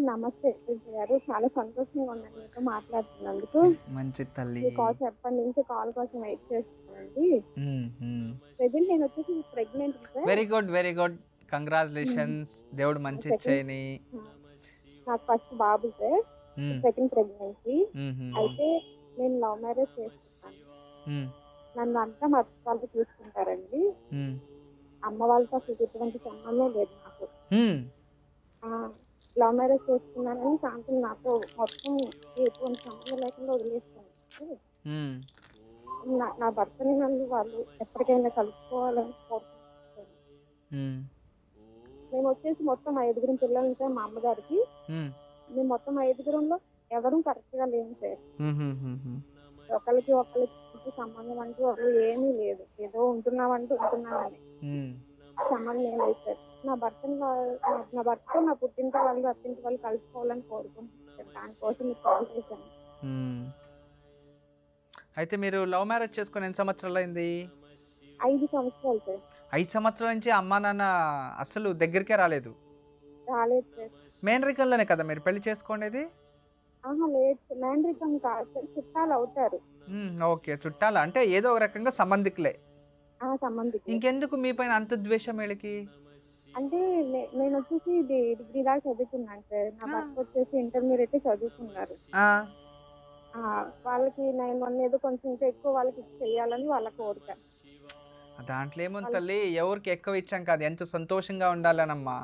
నమస్తే ఎస్ఎస్ గారు. చాలా సంతోషంగా ఉన్నాను మీతో మాట్లాడుతున్నందుకు. మంచి తల్లి. మీ కాల్ ఎప్పటి నుంచి కాల్ కోసం వెయిట్ చేస్తున్నానండి. ప్రెజెంట్ నేనొచ్చేసి pregnant sir. Very good, very good. Congratulations. దేవుడు మంచి ఇచ్చేయని. నాకు ఫస్ట్ బాబు సార్. Second pregnancy. అయితే నేను లవ్ మ్యారేజ్ చేసుకున్నాను. నన్ను అంతా మా అత్త వాళ్ళు చూసుకుంటారండి. అమ్మ వాళ్ళతో అసలు ఎటువంటి సంబంధం లేదు నాకు. లవ్ మ్యారేజ్ చేసుకున్నానని శాంతులు నాతో మొత్తం ఎటువంటి సంబంధం లేకుండా వదిలేస్తాను. నా భర్తని నన్ను వాళ్ళు ఎప్పటికైనా కలుసుకోవాలని కోరుకుంటున్నాను. మేము వచ్చేసి మొత్తం 5 పిల్లలు ఉంటాయి మా అమ్మగారికి. మేము మొత్తం 5లో ఎవరు కరెక్ట్ గా లేము సార్. ఒకరికి సంబంధం అంటూ అసలు ఏమీ లేదు. ఏదో ఉంటున్నామని సంబంధం ఏం లేదు సార్. నా భర్త నా పుట్టింటి వాళ్ళు అత్తింటి వాళ్ళు కలుసుకోవాలని కోరుకుంటున్నాను. దానికోసం మీకు కాల్ చేశాను. అయితే మీరు లవ్ మ్యారేజ్ చేసుకుని ఎన్ని సంవత్సరాలు అయింది? 5 సంవత్సరాలు సార్. 5 సంవత్సరాల నుంచి అమ్మా నాన్న అసలు దగ్గరికే రాలేదు సార్. మేనరికంలోనే కదా మీరు పెళ్లి చేసుకునేది? లేదు, మేనరికం కాదు సార్, చుట్టాలు అవుతారు. ఓకే, చుట్టాలు అంటే ఏదో ఒక రకంగా సంబంధికులే. సంబంధికులు. ఇంకెందుకు మీ పైన అంత ద్వేషం వీళ్ళకి? అంటే నేను వచ్చేసి డిగ్రీ దాకా చదువుకున్నాను సార్. నా భర్త వచ్చేసి ఇంటర్మీడియట్ చదువుకున్నారు. వాళ్ళకి నేను ఏదో కొంచెం ఎక్కువ వాళ్ళకి చెయ్యాలని వాళ్ళ కోరిక. దాంట్లో ఏముంది తల్లి, ఎవరికి ఎక్కువ ఇచ్చాం కాదు, ఎంత సంతోషంగా ఉండాలనమ్మా.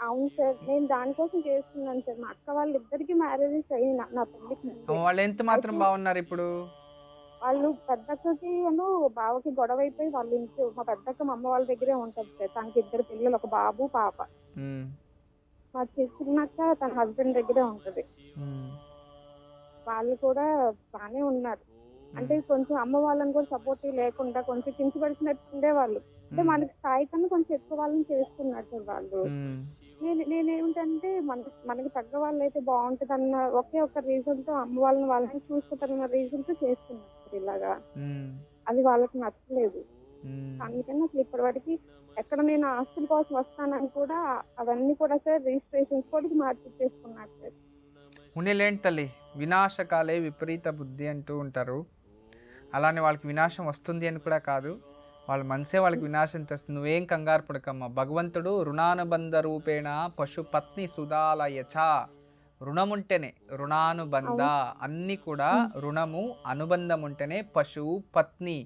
అవును సార్, నేను దానికోసం చేస్తున్నాను సార్. మా అక్క వాళ్ళిద్దరికి మ్యారేజెస్ అయ్యి నా పెళ్లికి వాళ్ళు ఎంత మాత్రం బాగున్నారు ఇప్పుడు? వాళ్ళు పెద్దక్కకి బావకి గొడవ అయిపోయి వాళ్ళ ఇంట్లో మా పెద్దక్క మా అమ్మ వాళ్ళ దగ్గరే ఉంటది సార్. తనకి 2 పిల్లలు, ఒక బాబు పాప. మా చిన్నక్క తన హస్బెండ్ దగ్గరే ఉంటది. వాళ్ళు కూడా బానే ఉన్నారు. అంటే కొంచెం అమ్మ వాళ్ళని కూడా సపోర్టివ్ లేకుండా కొంచెం కించపడిచినట్టు ఉండేవాళ్ళు. అంటే మనకి స్థాయి కన్నా కొంచెం ఎక్కువ వాళ్ళని చేసుకున్నారు సార్ వాళ్ళు. నేనేమిటంటే మనకి తగ్గ వాళ్ళు అయితే బాగుంటది అన్న ఒకే ఒక రీజన్ తో అమ్మ వాళ్ళని చూసుకుంటారన్న రీజన్ తో చేసుకున్నారు సార్ ఇలాగా. అది వాళ్ళకి నచ్చలేదు. అందుకని అసలు ఇప్పటి వరకు ఎక్కడ నేను ఆస్తుల కోసం వస్తానని కూడా అవన్నీ కూడా సార్ రిజిస్ట్రేషన్స్ కూడా మార్చిచ్చేసుకున్నారు సార్. ఉండేలేంటి తల్లి, వినాశకాలే విపరీత బుద్ధి అంటూ ఉంటారు. అలానే వాళ్ళకి వినాశం వస్తుంది అని కూడా కాదు, వాళ్ళ మనసే వాళ్ళకి వినాశం తెస్తుంది. నువ్వేం కంగారు పడకమ్మా. భగవంతుడు రుణానుబంధ రూపేణ పశుపత్ని సుధాలయచ. రుణముంటేనే రుణానుబంధ, అన్నీ కూడా రుణము అనుబంధం ఉంటేనే పశువు పత్ని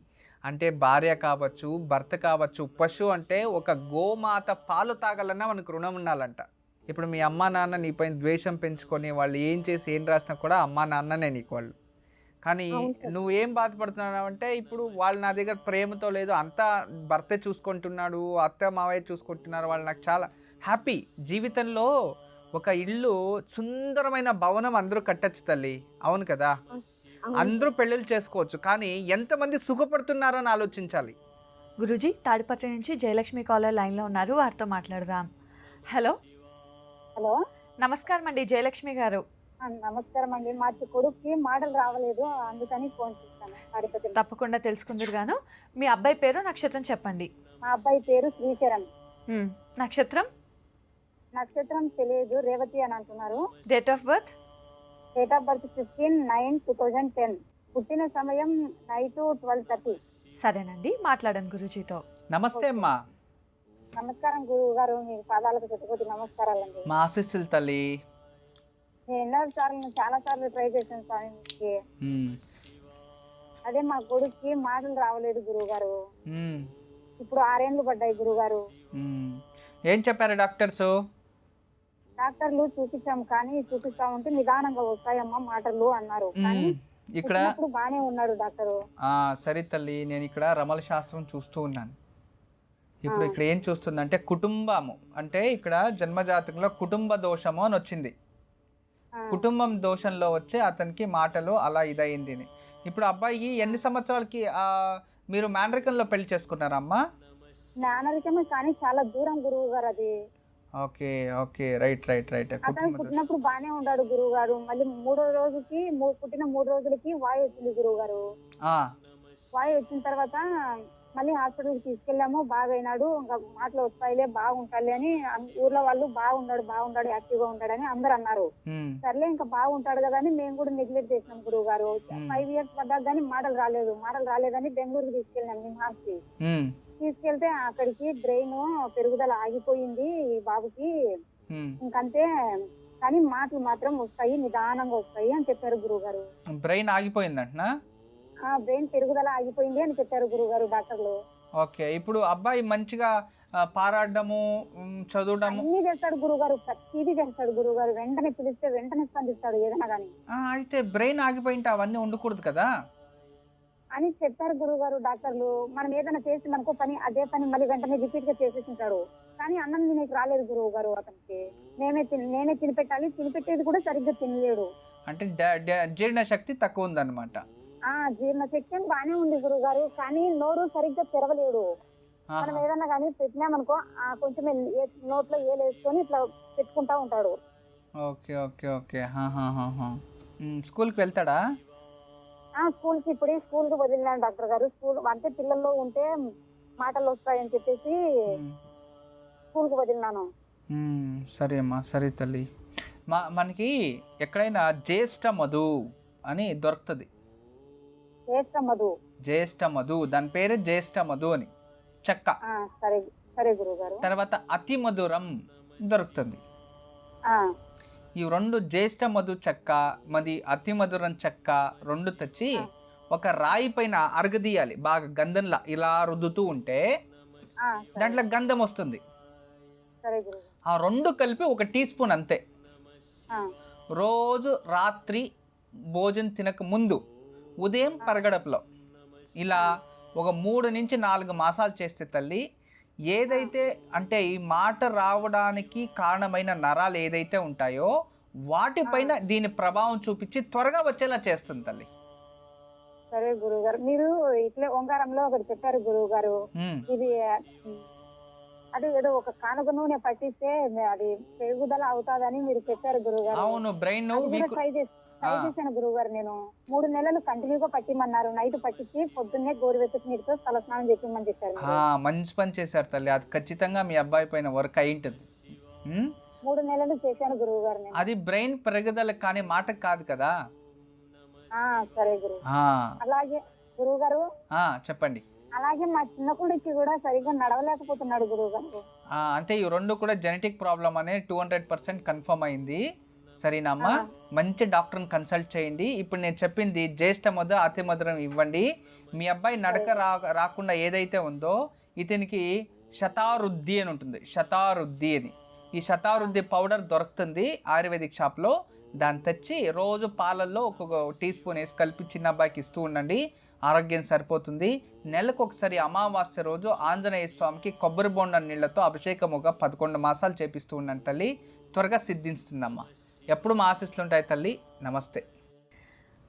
అంటే భార్య కావచ్చు, భర్త కావచ్చు. పశువు అంటే ఒక గోమాత పాలు తాగాలన్నా మనకు రుణం ఉండాలంట. ఇప్పుడు మీ అమ్మా నాన్న నీపైన ద్వేషం పెంచుకొని వాళ్ళు ఏం చేసి ఏం రాసినా కూడా అమ్మా నాన్ననే నీకు వాళ్ళు. కానీ నువ్వు ఏం బాధపడుతున్నావు అంటే ఇప్పుడు వాళ్ళు నా దగ్గర ప్రేమతో లేదు, అంతా భర్తే చూసుకుంటున్నాడు, అత్త మావయ్య చూసుకుంటున్నారు, వాళ్ళు నాకు చాలా హ్యాపీ. జీవితంలో ఒక ఇల్లు సుందరమైన భవనం అందరూ కట్టచ్చు తల్లి, అవును కదా? అందరూ పెళ్ళిళ్ళు చేసుకోవచ్చు, కానీ ఎంతమంది సుఖపడుతున్నారని ఆలోచించాలి. గురూజీ, తాడిపత్రి నుంచి జయలక్ష్మి కాలర్ లైన్లో ఉన్నారు, వారితో మాట్లాడదాం. హలో హలో, నమస్కారం అండి జయలక్ష్మి గారు. నమస్కారం అండి. మా కొడుక్కి మాటలు రావలేదు, అందుకని ఫోన్ చేస్తాను. తప్పకుండా తెలుసుకుందరు గాను. మీ అబ్బాయి పేరు నక్షత్రం చెప్పండి. మా అబ్బాయి పేరు శ్రీచరణ్. నక్షత్రం తెలియదు, రేవతి అని అంటున్నారు. Date of birth 15/9/2010. పుట్టిన సమయం నైట్ 12:30. సరేనండి, మాట్లాడండి గురూజీతో. నమస్తే అమ్మా. నమస్కారం గురువు గారు, మీ పాదాలకు చెట్టుకోటి నమస్కారాలండి. మా ఆశీస్సులు తల్లి. నేను చాలా సార్లు ట్రై చేశాను సార్కి. అదే మా కొడుక్కి మాటలు రావలేదు గురువు గారు. ఇప్పుడు 6 ఏళ్ళు పడ్డాయి గురువు గారు. ఏం చెప్పారు డాక్టర్స్? డాక్టర్లు చూపిస్తా ఉంటే నిదానంగా వస్తాయమ్మా మాటలు అన్నారు. ఇక్కడ బానే ఉన్నాడు డాక్టరు. సరే తల్లి, నేను ఇక్కడ రమల శాస్త్రం చూస్తూ ఉన్నాను. ఇప్పుడు ఇక్కడ ఏం చూస్తుందంటే కుటుంబము అంటే ఇక్కడ జన్మజాతకంలో కుటుంబ దోషము అని వచ్చింది. కుటుంబం దోషంలో వచ్చి అతనికి మాటలు అలా ఇదయింది. ఇప్పుడు అబ్బాయికి ఎన్ని సంవత్సరాలకి మీరు మేనరికంలో పెళ్లి చేసుకున్నారమ్మా? మేనరికమే, కానీ చాలా దూరం గురువు గారు అది. Okay okay, right. అతను పుట్టినప్పుడు బానే ఉన్నాడు గురువు గారు. మళ్ళీ పుట్టిన 3 రోజులకి వాయు వచ్చింది గురువు గారు. వాయు వచ్చిన తర్వాత మళ్ళీ హాస్పిటల్కి తీసుకెళ్ళాము, బాగా అయినాడు, ఇంకా మాటలు వస్తాయిలే, బాగుంటాలి అని ఊర్లో వాళ్ళు బాగుంటాడు యాక్టివ్గా ఉంటాడని అందరు అన్నారు. సర్లే ఇంకా బాగుంటాడు కదా అని మేము కూడా నెగ్లెక్ట్ చేసినాం గురువు గారు. 5 years పడ్డాక కానీ మాటలు రాలేదని బెంగళూరుకి తీసుకెళ్ళినాం నిమ్హాన్స్కి. తీసుకెళ్తే అక్కడికి బ్రెయిన్ పెరుగుదల ఆగిపోయింది ఈ బాబుకి, ఇంకంతే, కానీ మాటలు మాత్రం వస్తాయి, నిదానంగా వస్తాయి అని చెప్పారు గురువు గారు. బ్రెయిన్ ఆగిపోయిందంటనా? బ్రెయిన్ పెరుగుదల ఆగిపోయింది అని చెప్పారు గురువు గారు డాక్టర్లు. ఓకే, ఇప్పుడు అబ్బాయి మంచిగా పారాడము, చదవడము అన్ని చేస్తాడు గురువు గారు, ప్రతిదీ చేస్తాడు గురువు గారు. వెంటనే పిలిస్తే వెంటనే స్పందిస్తాడు ఏదైనా కానీ. అయితే బ్రెయిన్ ఆగిపోయింటే అవన్నీ ఉండకూడదు కదా అని చెప్పారు గురువు గారు డాక్టర్లు. మనం ఏదైనా చేసి మనకో పని, అదే పని మళ్ళీ వెంటనే రిపీట్ గా చేసేసింటాడు. కానీ అన్నం తినేకి రాలేదు గురువు గారు అతనికి. నేనే తినిపెట్టాలి, తినిపెట్టేది కూడా సరిగ్గా తినలేడు. అంటే జీర్ణ శక్తి తక్కువ ఉందన్నమాట. జీర్ణశక్తి బాగానే ఉంది గురువు గారు, కానీ నోరు సరిగ్గా తెరవలేడు. మనం ఏదన్నా కానీ పెట్టినామనుకో కొంచెం నోట్లో ఏలేసుకొని ఇట్లా పెట్టుకుంటా ఉంటాడు. Okay okay okay. స్కూల్కి వెళ్తాడా? స్కూల్కి ఇప్పుడే స్కూల్కి వదిలినాను డాక్టర్ గారు. స్కూల్ అంటే పిల్లల్లో ఉంటే మాటలు వస్తాయని చెప్పేసి స్కూల్కి వదిలినాను. సరే అమ్మా, సరే తల్లి. మనకి ఎక్కడైనా జ్యేష్ఠ మధు అని దొరుకుతుంది. జ్యేష్ఠ మధు, దాని పేరు జ్యేష్ఠ మధు అని చెక్క. సరే గురువు గారు. తర్వాత అతి మధురం దొరుకుతుంది. ఈ 2 జ్యేష్ఠ మధు చెక్క, మరి అతి మధురం చెక్క 2 తెచ్చి ఒక రాయి పైన అరగదీయాలి. బాగా గంధంలా ఇలా రుద్దుతూ ఉంటే దాంట్లో గంధం వస్తుంది. ఆ 2 కలిపి 1 టీ స్పూన్ అంతే. రోజు రాత్రి భోజనం తినక ముందు, ఉదయం పరగడపులో ఇలా ఒక 3 నుంచి 4 మాసాలు చేస్తే తల్లి, ఏదైతే అంటే ఈ మాట రావడానికి కారణమైన నరాలు ఏదైతే ఉంటాయో వాటిపైన దీని ప్రభావం చూపించి త్వరగా వచ్చేలా చేస్తుంది తల్లి. సరే గురువు గారు, మీరు ఇట్లే ఓంకారంలో ఒకటి చెప్పారు గురువు గారు, ఇది అది ఏదో ఒక కానుక నూనె పట్టిస్తే అది పెరుగుదల అవుతాదని మీరు చెప్పారు గురువు గారు. అవును, బ్రెయిన్ ట్రై చేశాను గురువు గారు. నేను 3 నెలలు కంటిన్యూగా పట్టిమన్నారు. నైట్ పట్టించి పొద్దున్నే గోరువెచ్చటి నీటితో తలస్నానం చేసిమని చెప్పారు. మంచి పని చేశారు తల్లి, అది ఖచ్చితంగా మీ అబ్బాయి పైన వర్క్ అయి ఉంటుంది. 3 నెలలు చేశాను గురువు గారు. అది బ్రెయిన్ పెరుగుదల కానీ మాట కాదు కదా. సరే గురువు. అలాగే గురువు గారు చెప్పండి. అలాగే మా చిన్న కొడుకు కూడా సరిగ్గా నడవలేకపోతున్నాడు గురువు గారు. అంటే ఈ 2 కూడా జెనెటిక్ ప్రాబ్లం అనే 200% కన్ఫర్మ్ అయింది. సరేనమ్మా, మంచి డాక్టర్ని కన్సల్ట్ చేయండి. ఇప్పుడు నేను చెప్పింది జ్యేష్ఠ మధు, అతి మధురం ఇవ్వండి. మీ అబ్బాయి నడక రాకుండా ఏదైతే ఉందో ఇతనికి శతారుద్ధి అని ఉంటుంది, శతారుద్ధి అని. ఈ శతారుద్ధి పౌడర్ దొరుకుతుంది ఆయుర్వేదిక్ షాప్లో. దాన్ని తెచ్చి రోజు పాలల్లో 1 టీ స్పూన్ వేసి కలిపి చిన్న అబ్బాయికి ఇస్తూ ఉండండి. ఆరోగ్యం సరిపోతుంది. నెలకు ఒకసారి అమావాస్య రోజు ఆంజనేయ స్వామికి కొబ్బరి బొండం నీళ్లతో అభిషేకముగా 11 మాసాలు చేపిస్తూ ఉండండి తల్లి, త్వరగా సిద్ధిస్తుందమ్మా. ఎప్పుడు మా ఆశీస్సులు ఉంటాయి తల్లి. నమస్తే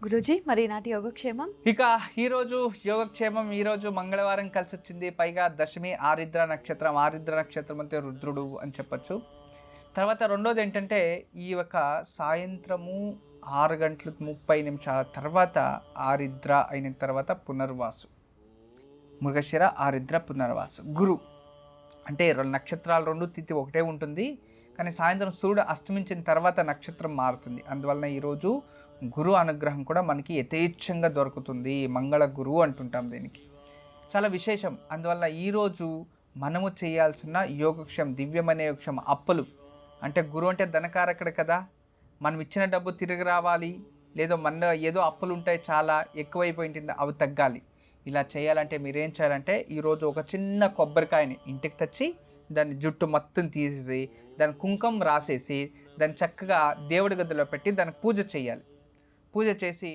గురూజీ. మరి నాటి యోగక్షేమం ఇక ఈరోజు యోగక్షేమం, ఈరోజు మంగళవారం కలిసి వచ్చింది. పైగా దశమి, ఆరిద్ర నక్షత్రం. ఆరిద్ర నక్షత్రం అంటే రుద్రుడు అని చెప్పచ్చు. తర్వాత రెండోది ఏంటంటే ఈ యొక్క సాయంత్రము 6:30 తర్వాత ఆరిద్ర అయిన తర్వాత పునర్వాసు, మృగశిర, ఆరిద్ర, పునర్వాసు. గురు అంటే నక్షత్రాలు 2 తిథి ఒకటే ఉంటుంది, కానీ సాయంత్రం సూర్యుడు అస్తమించిన తర్వాత నక్షత్రం మారుతుంది. అందువలన ఈరోజు గురు అనుగ్రహం కూడా మనకి యథేచ్ఛంగా దొరుకుతుంది. మంగళ గురువు అంటుంటాం దీనికి, చాలా విశేషం. అందువల్ల ఈరోజు మనము చేయాల్సిన యోగక్షేమం, దివ్యమైన యోగక్షేమం. అప్పులు అంటే గురువు అంటే ధనకారకుడు కదా, మనం ఇచ్చిన డబ్బు తిరిగి రావాలి, లేదో మన ఏదో అప్పులు ఉంటాయి చాలా ఎక్కువైపోయి ఉంటుంది, అవి తగ్గాలి. ఇలా చేయాలంటే మీరేం చేయాలంటే ఈరోజు ఒక చిన్న కొబ్బరికాయని ఇంటికి తెచ్చి దాన్ని జుట్టు మొత్తం తీసేసి దాని కుంకుమ రాసేసి దాన్ని చక్కగా దేవుడి గదిలో పెట్టి దానికి పూజ చేయాలి. పూజ చేసి